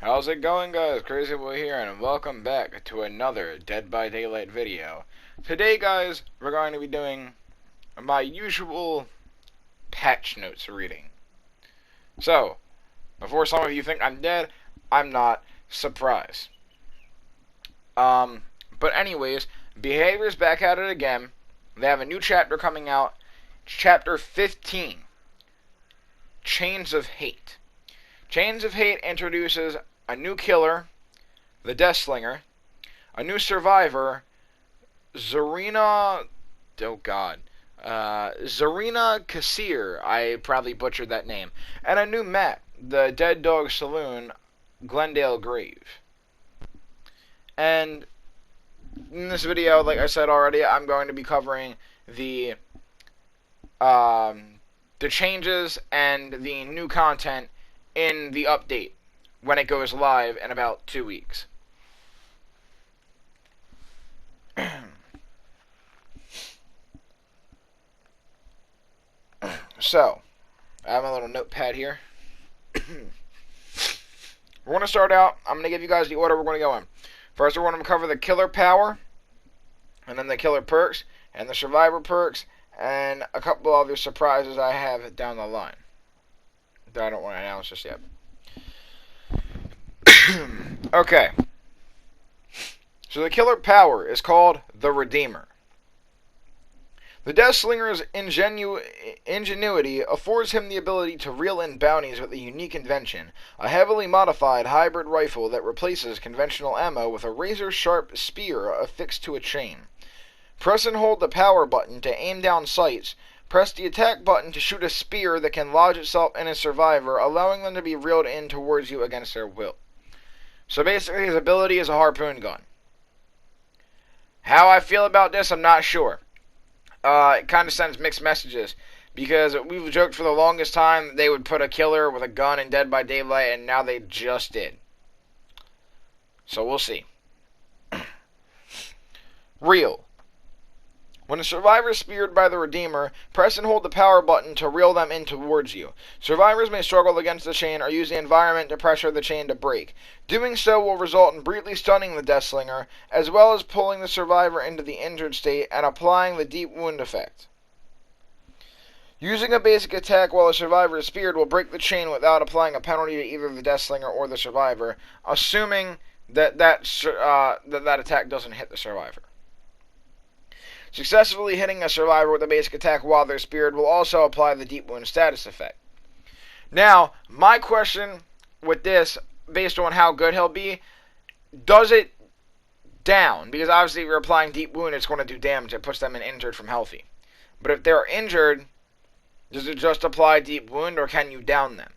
How's it going, guys? Crazy Boy here, and welcome back to another Dead by Daylight video. Today, guys, we're going to be doing my usual patch notes reading. So, before some of you think I'm dead, I'm not. Surprise. But anyways, Behavior's back at it again. They have a new chapter coming out. Chapter 15. Chains of Hate. Chains of Hate introduces a new killer, the Deathslinger, a new survivor, Zarina Kassir, I probably butchered that name, and a new map, the Dead Dog Saloon, Glendale Grave. And in this video, like I said already, I'm going to be covering the changes and the new content in the update when it goes live in about 2 weeks. So, I have my little notepad here. We're going to start out. I'm going to give you guys the order we're going to go in. First, we're going to cover the killer power, and then the killer perks, and the survivor perks, and a couple other surprises I have down the line that I don't want to announce just yet. Okay. So the killer power is called the Redeemer. The Deathslinger's ingenuity affords him the ability to reel in bounties with a unique invention, a heavily modified hybrid rifle that replaces conventional ammo with a razor-sharp spear affixed to a chain. Press and hold the power button to aim down sights. Press the attack button to shoot a spear that can lodge itself in a survivor, allowing them to be reeled in towards you against their will. So basically, his ability is a harpoon gun. How I feel about this, I'm not sure. It kind of sends mixed messages, because we've joked for the longest time they would put a killer with a gun in Dead by Daylight, and now they just did. So we'll see. Reel. When a survivor is speared by the Redeemer, press and hold the power button to reel them in towards you. Survivors may struggle against the chain or use the environment to pressure the chain to break. Doing so will result in briefly stunning the Deathslinger, as well as pulling the survivor into the injured state and applying the deep wound effect. Using a basic attack while a survivor is speared will break the chain without applying a penalty to either the Deathslinger or the survivor, assuming that attack doesn't hit the survivor. Successfully hitting a survivor with a basic attack while they're speared will also apply the deep wound status effect. Now, my question with this, based on how good he'll be, does it down? Because obviously if you're applying deep wound, it's going to do damage. It puts them in injured from healthy. But if they're injured, does it just apply deep wound, or can you down them?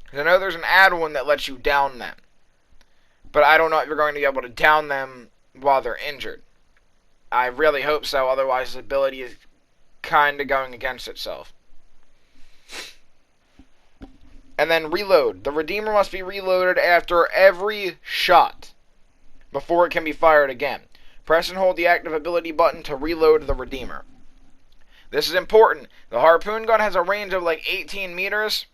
Because I know there's an add-on that lets you down them. But I don't know if you're going to be able to down them while they're injured. I really hope so, otherwise his ability is kind of going against itself. And then reload. The Redeemer must be reloaded after every shot before it can be fired again. Press and hold the active ability button to reload the Redeemer. This is important. The harpoon gun has a range of like 18 meters,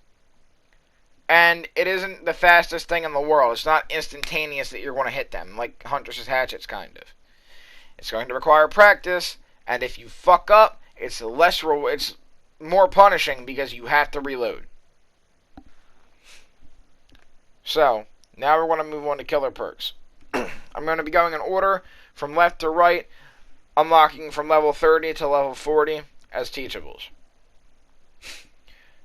and it isn't the fastest thing in the world. It's not instantaneous that you're going to hit them, like Huntress's hatchets, kind of. It's going to require practice, and if you fuck up, it's more punishing because you have to reload. So, now we're going to move on to killer perks. I'm going to be going in order from left to right, unlocking from level 30 to level 40 as teachables.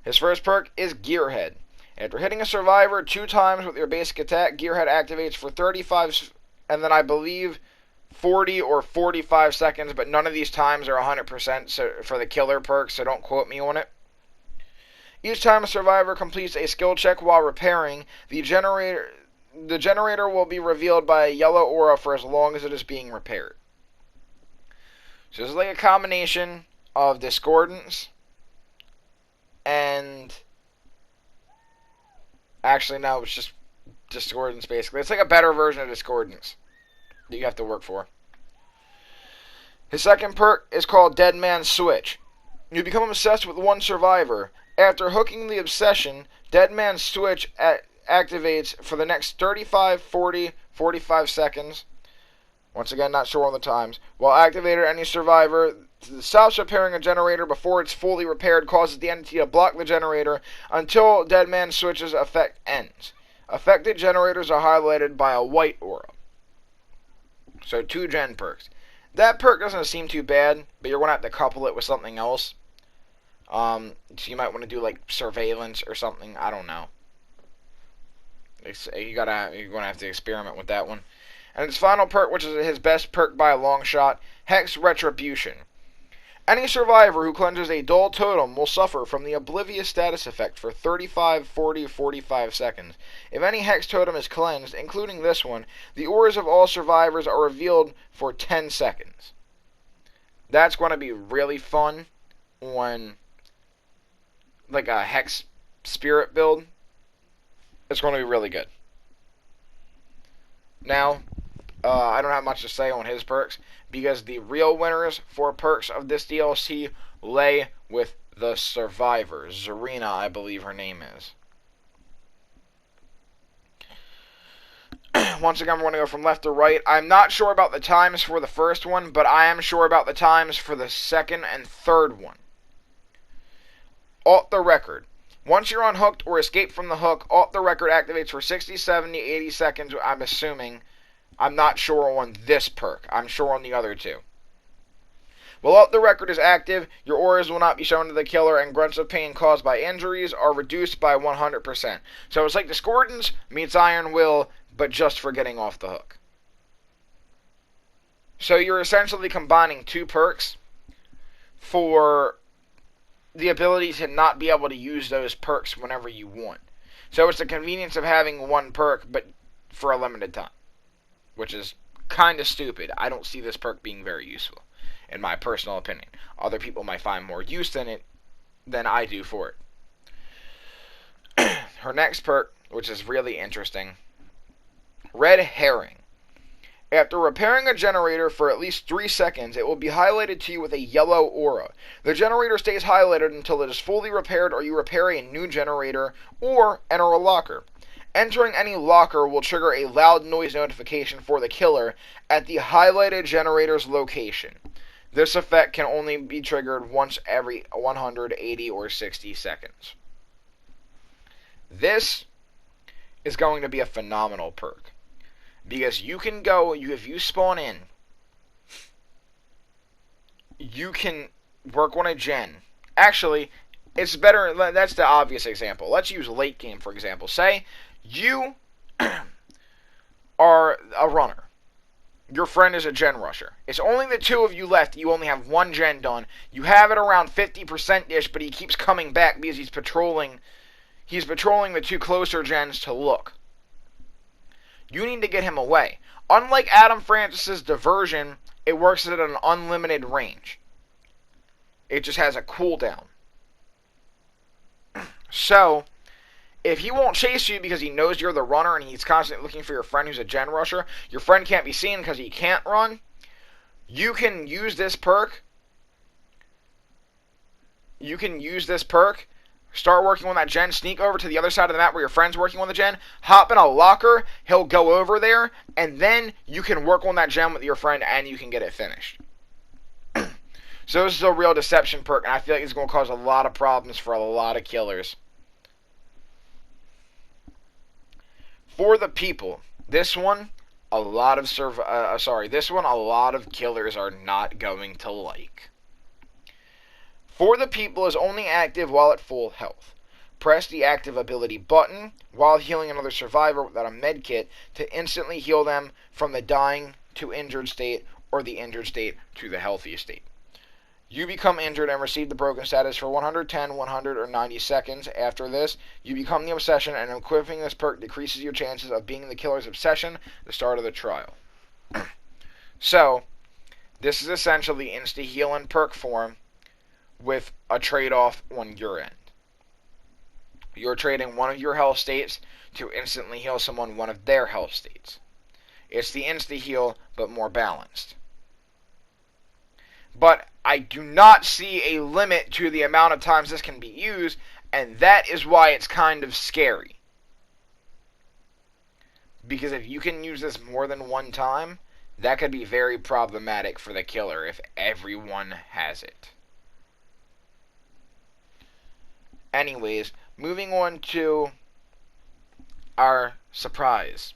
His first perk is Gearhead. After hitting a survivor 2 times with your basic attack, Gearhead activates for 35, and then I believe 40 or 45 seconds, but none of these times are 100% so for the killer perk, so don't quote me on it. Each time a survivor completes a skill check while repairing, the generator will be revealed by a yellow aura for as long as it is being repaired. So this is like a combination of Discordance and... Actually, no, it's just Discordance, basically. It's like a better version of Discordance that you have to work for. His second perk is called Dead Man's Switch. You become obsessed with one survivor. After hooking the obsession, Dead Man's Switch activates for the next 35, 40, 45 seconds. Once again, not sure on the times. While activated, any survivor stops repairing a generator before it's fully repaired, causes the entity to block the generator until Dead Man Switch's effect ends. Affected generators are highlighted by a white aura. So 2 gen perks. That perk doesn't seem too bad, but you're going to have to couple it with something else. So you might want to do like surveillance or something. I don't know. You're going to have to experiment with that one. And his final perk, which is his best perk by a long shot, Hex Retribution. Any survivor who cleanses a dull totem will suffer from the Oblivious status effect for 35, 40, 45 seconds. If any Hex totem is cleansed, including this one, the auras of all survivors are revealed for 10 seconds. That's going to be really fun on like a Hex Spirit build. It's going to be really good. Now, I don't have much to say on his perks, because the real winners for perks of this DLC lay with the survivors. Zarina, I believe her name is. Once again, we're going to go from left to right. I'm not sure about the times for the first one, but I am sure about the times for the second and third one. Alt the record. Once you're unhooked or escape from the hook, Alt the record activates for 60, 70, 80 seconds, I'm assuming. I'm not sure on this perk. I'm sure on the other two. While Alt the record is active, your auras will not be shown to the killer, and grunts of pain caused by injuries are reduced by 100%. So it's like Discordance meets Iron Will, but just for getting off the hook. So you're essentially combining 2 perks for the ability to not be able to use those perks whenever you want. So it's the convenience of having 1 perk, but for a limited time. Which is kind of stupid. I don't see this perk being very useful, in my personal opinion. Other people might find more use in it than I do for it. Her next perk, which is really interesting, Red Herring. After repairing a generator for at least 3 seconds, it will be highlighted to you with a yellow aura. The generator stays highlighted until it is fully repaired or you repair a new generator or enter a locker. Entering any locker will trigger a loud noise notification for the killer at the highlighted generator's location. This effect can only be triggered once every 180 or 60 seconds. This is going to be a phenomenal perk. Because you can go, if you spawn in, you can work on a gen. Actually, it's better, that's the obvious example. Let's use late game, for example. Say you are a runner. Your friend is a gen rusher. It's only the 2 of you left. You only have 1 gen done. You have it around 50%-ish, but he keeps coming back because he's patrolling the 2 closer gens to look. You need to get him away. Unlike Adam Francis's diversion, it works at an unlimited range. It just has a cooldown. So, if he won't chase you because he knows you're the runner and he's constantly looking for your friend who's a gen rusher, your friend can't be seen because he can't run, you can use this perk. Start working on that gen, sneak over to the other side of the map where your friend's working on the gen, hop in a locker, he'll go over there, and then you can work on that gen with your friend and you can get it finished. So this is a real deception perk, and I feel like it's going to cause a lot of problems for a lot of killers. For the people, this one a lot of killers are not going to like. For the people is only active while at full health. Press the active ability button while healing another survivor without a medkit to instantly heal them from the dying to injured state or the injured state to the healthy state. You become injured and receive the broken status for 110, 100, or 90 seconds. After this, you become the obsession, and equipping this perk decreases your chances of being the killer's obsession at the start of the trial. So, this is essentially insta-heal in perk form with a trade-off on your end. You're trading one of your health states to instantly heal someone one of their health states. It's the insta-heal, but more balanced. But I do not see a limit to the amount of times this can be used, and that is why it's kind of scary. Because if you can use this more than one time, that could be very problematic for the killer if everyone has it. Anyways, moving on to our surprise.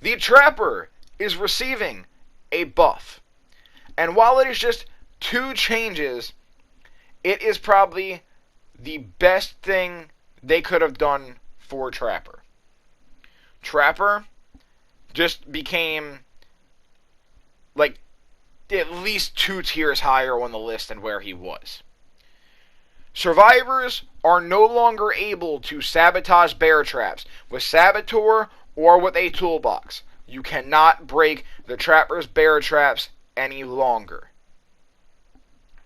The Trapper is receiving a buff. And while it is just 2 changes, it is probably the best thing they could have done for Trapper. Trapper just became like at least 2 tiers higher on the list than where he was. Survivors are no longer able to sabotage bear traps with Saboteur or with a toolbox. You cannot break the Trapper's bear traps any longer,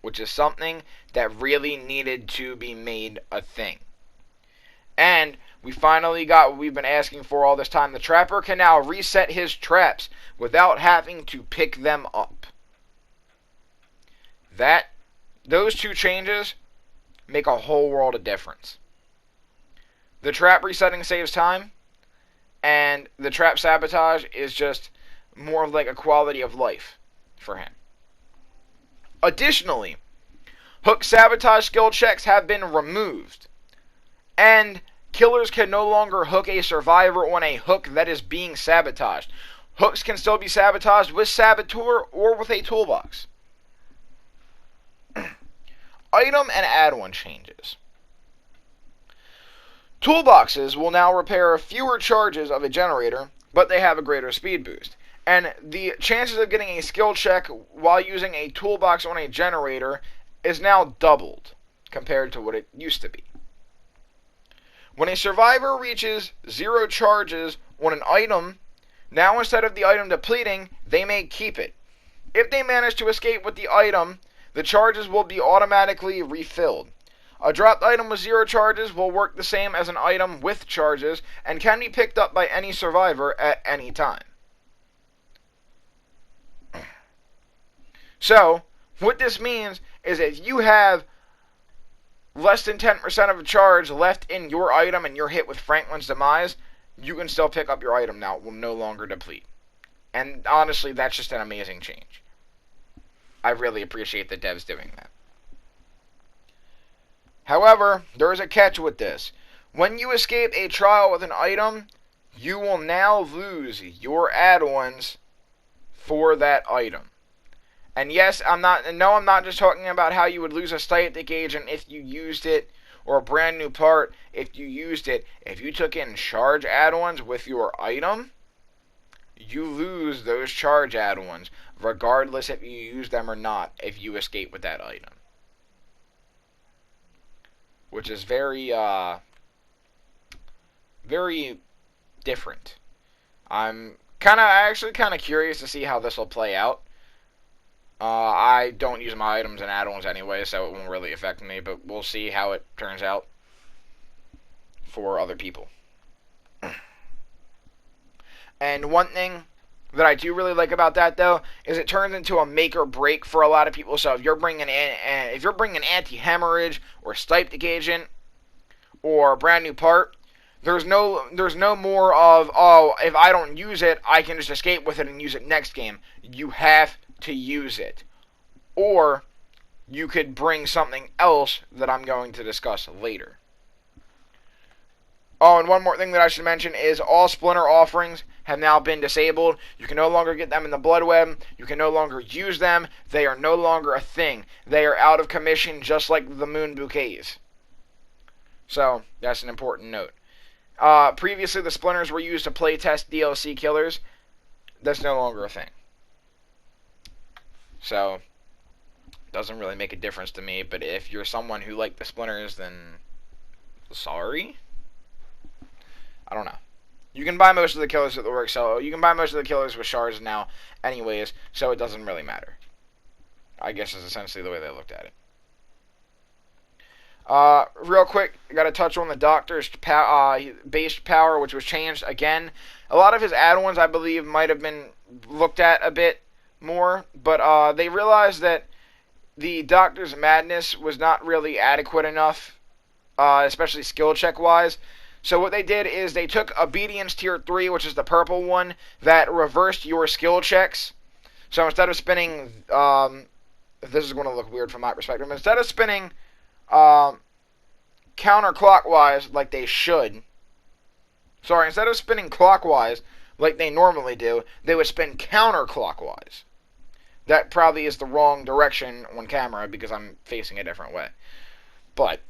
which is something that really needed to be made a thing. And we finally got what we've been asking for all this time. The Trapper can now reset his traps without having to pick them up. Those 2 changes make a whole world of difference. The trap resetting saves time, and the trap sabotage is just more of like a quality of life for him. Additionally, hook sabotage skill checks have been removed, and killers can no longer hook a survivor on a hook that is being sabotaged. Hooks can still be sabotaged with Saboteur or with a toolbox. Item and add-on changes. Toolboxes will now repair fewer charges of a generator, but they have a greater speed boost. And the chances of getting a skill check while using a toolbox on a generator is now doubled compared to what it used to be. When a survivor reaches 0 charges on an item, now instead of the item depleting, they may keep it. If they manage to escape with the item, the charges will be automatically refilled. A dropped item with 0 charges will work the same as an item with charges and can be picked up by any survivor at any time. So, what this means is if you have less than 10% of a charge left in your item and you're hit with Franklin's Demise, you can still pick up your item now. It will no longer deplete. And honestly, that's just an amazing change. I really appreciate the devs doing that. However, there is a catch with this. When you escape a trial with an item, you will now lose your add-ons for that item. And yes, I'm not just talking about how you would lose a Styptic agent if you used it, or a brand new part if you used it. If you took in charge add-ons with your item, you lose those charge add-ons, regardless if you use them or not, if you escape with that item. Which is very different. I'm actually kind of curious to see how this will play out. I don't use my items and add-ons anyway, so it won't really affect me, but we'll see how it turns out for other people. And one thing that I do really like about that, though, is it turns into a make or break for a lot of people. So if you're bringing anti-hemorrhage or Styptic agent or a brand new part, there's no more of, oh, if I don't use it, I can just escape with it and use it next game. You have to use it. Or you could bring something else that I'm going to discuss later. Oh, and one more thing that I should mention is all Splinter offerings have now been disabled. You can no longer get them in the Blood Web. You can no longer use them. They are no longer a thing. They are out of commission, just like the Moon Bouquets. So, that's an important note. Previously, the Splinters were used to playtest DLC killers. That's no longer a thing. So, doesn't really make a difference to me, but if you're someone who liked the Splinters, then sorry? I don't know. You can buy most of the killers at the work, so you can buy most of the killers with shards now anyways, so it doesn't really matter. I guess is essentially the way they looked at it. Real quick, I gotta touch on the Doctor's base power, which was changed again. A lot of his add-ons, I believe, might have been looked at a bit more, but they realized that the Doctor's Madness was not really adequate enough, especially skill check wise. So what they did is they took Obedience Tier 3, which is the purple one, that reversed your skill checks. So instead of spinning, this is going to look weird from my perspective, instead of spinning counterclockwise like they should, instead of spinning clockwise like they normally do, they would spin counterclockwise. That probably is the wrong direction on camera because I'm facing a different way. But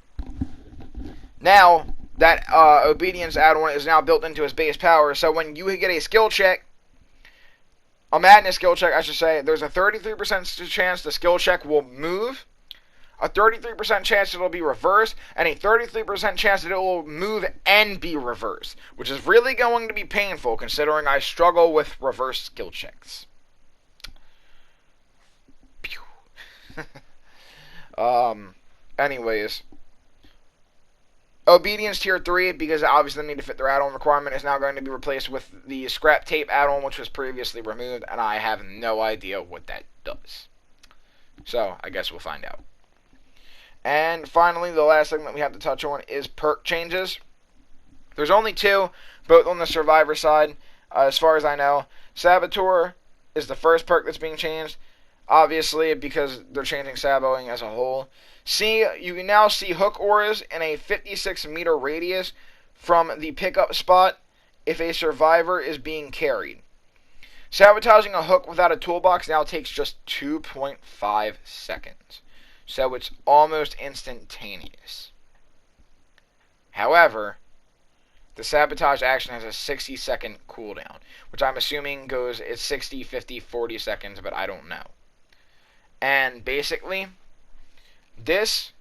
now that Obedience add-on is now built into his base power, so when you get a skill check, a Madness skill check, I should say, there's a 33% chance the skill check will move, a 33% chance it'll be reversed, and a 33% chance that it will move and be reversed, which is really going to be painful considering I struggle with reverse skill checks. Anyways, Obedience Tier 3, because obviously they need to fit their add-on requirement, is now going to be replaced with the Scrap Tape add-on, which was previously removed, and I have no idea what that does. So, I guess we'll find out. And finally, the last thing that we have to touch on is perk changes. There's only two, both on the Survivor side, as far as I know. Saboteur is the first perk that's being changed, obviously, because they're changing saboing as a whole. You can now see hook auras in a 56-meter radius from the pickup spot if a survivor is being carried. Sabotaging a hook without a toolbox now takes just 2.5 seconds, so it's almost instantaneous. However, the sabotage action has a 60-second cooldown, which I'm assuming it's 60, 50, 40 seconds, but I don't know. And basically, this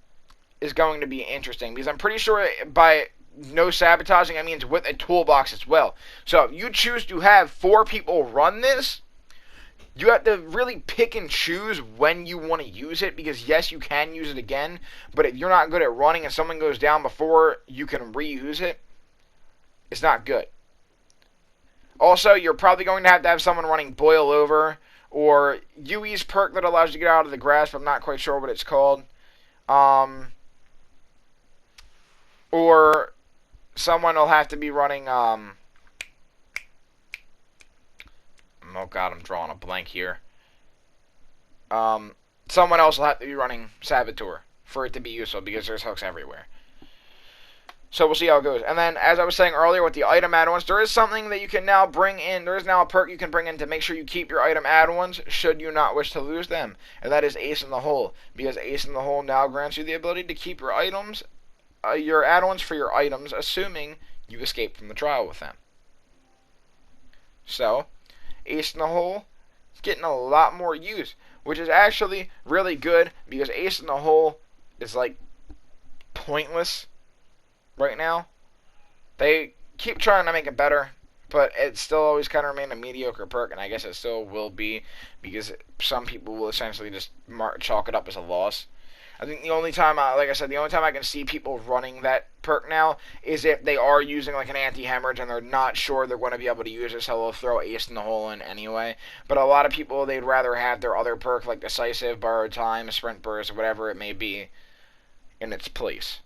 is going to be interesting because I'm pretty sure by no sabotaging, I mean with a toolbox as well. So if you choose to have 4 people run this, you have to really pick and choose when you want to use it, because yes, you can use it again, but if you're not good at running and someone goes down before you can reuse it, it's not good. Also, you're probably going to have someone running Boil Over, or Yui's perk that allows you to get out of the grasp. I'm not quite sure what it's called. Or someone will have to be running, oh god, I'm drawing a blank here. Someone else will have to be running Saboteur for it to be useful, because there's hooks everywhere. So we'll see how it goes. And then, as I was saying earlier with the item add-ons, there is something that you can now bring in. There is now a perk you can bring in to make sure you keep your item add-ons should you not wish to lose them. And that is Ace in the Hole. Because Ace in the Hole now grants you the ability to keep your items, your add-ons for your items, assuming you escape from the trial with them. So, Ace in the Hole is getting a lot more use, which is actually really good, because Ace in the Hole is, like, pointless right now. They keep trying to make it better, but it still always kind of remain a mediocre perk, and I guess it still will be, because some people will essentially just chalk it up as a loss. I think the only time, like I said, the only time I can see people running that perk now is if they are using like an anti-hemorrhage and they're not sure they're going to be able to use it, so they'll throw Ace in the Hole in anyway. But a lot of people, they'd rather have their other perk like Decisive, Borrowed Time, Sprint Burst, whatever it may be, in its place.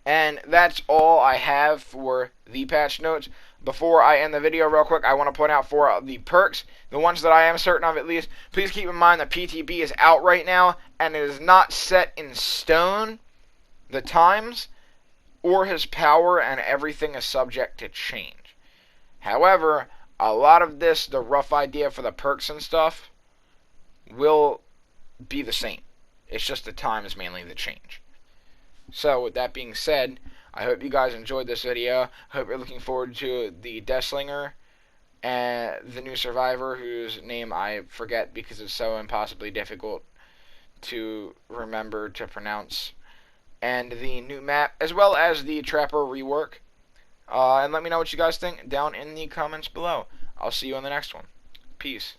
And that's all I have for the patch notes. Before I end the video real quick, I want to point out for the perks, the ones that I am certain of at least, please keep in mind that PTB is out right now, and it is not set in stone, the times, or his power, and everything is subject to change. However, a lot of this, the rough idea for the perks and stuff, will be the same. It's just the times mainly that change. So, with that being said, I hope you guys enjoyed this video. I hope you're looking forward to the Deathslinger and the new survivor, whose name I forget because it's so impossibly difficult to remember to pronounce, and the new map, as well as the Trapper rework. And let me know what you guys think down in the comments below. I'll see you in the next one. Peace.